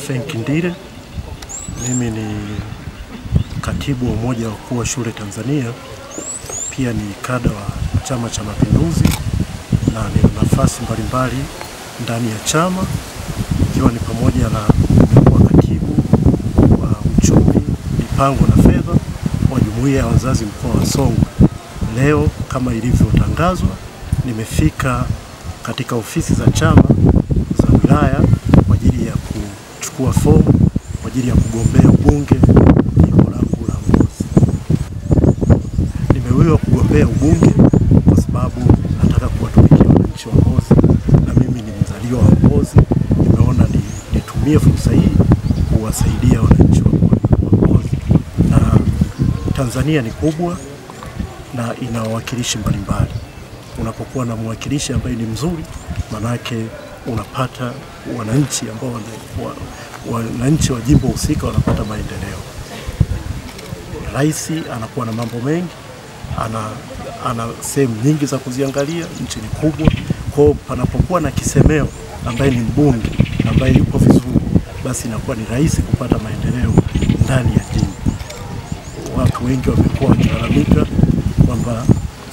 Frank Ndile. Mimi ni katibu wa umoja wa wakuu wa shule Tanzania. Pia ni kada wa Chama cha Mapinduzi na ni nafasi mbalimbali ndani ya chama, ikiwa ni pamoja na kuwa katibu wa uchumi, mipango na fedha wa jumuiya ya wazazi mkoa wa Songwe. Leo kama ilivyotangazwa, nimefika katika ofisi za chama za wilaya kwa ajili ya kuchukua fomu kwa ajili ya kugombea ubunge jimbo langu la Mbozi. Nimewiwa kugombea ubunge kwa sababu nataka kuwatumikia wananchi wa Mbozi, na mimi ni mzaliwa wa Mbozi. Nimeona nitumie fursa hii kuwasaidia wananchi wa Mbozi. Na Tanzania ni kubwa na ina wawakilishi mbalimbali. Unapokuwa na mwakilishi ambaye ni mzuri, manake unapata wananchi ambao wananchi wa jimbo husika wanapata maendeleo. Rais anakuwa na mambo mengi, ana sehemu nyingi za kuziangalia, nchi ni kubwa. Kwa panapokuwa na kisemeo ambaye ni mbunge ambaye yuko vizuri, basi inakuwa ni rahisi kupata maendeleo ndani ya jimbo. Watu wengi wamekuwa wakilalamika kwamba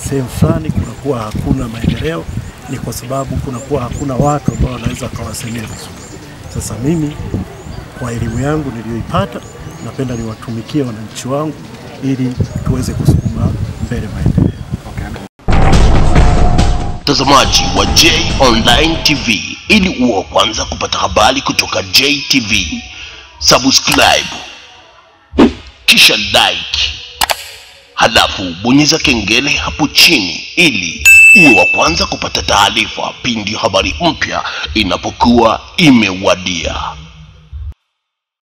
sehemu fulani kunakuwa hakuna maendeleo, ni kwa sababu kunakuwa hakuna watu ambao wanaweza kawasemea vizuri. Sasa mimi kwa elimu yangu niliyoipata, napenda niwatumikie wananchi wangu ili tuweze kusukuma mbele maendeleo. Mtazamaji wa J Online TV, ili uwe kwanza kupata habari kutoka JTV, subscribe kisha like, halafu bonyeza kengele hapo chini ili uwe wa kwanza kupata taarifa pindi habari mpya inapokuwa imewadia.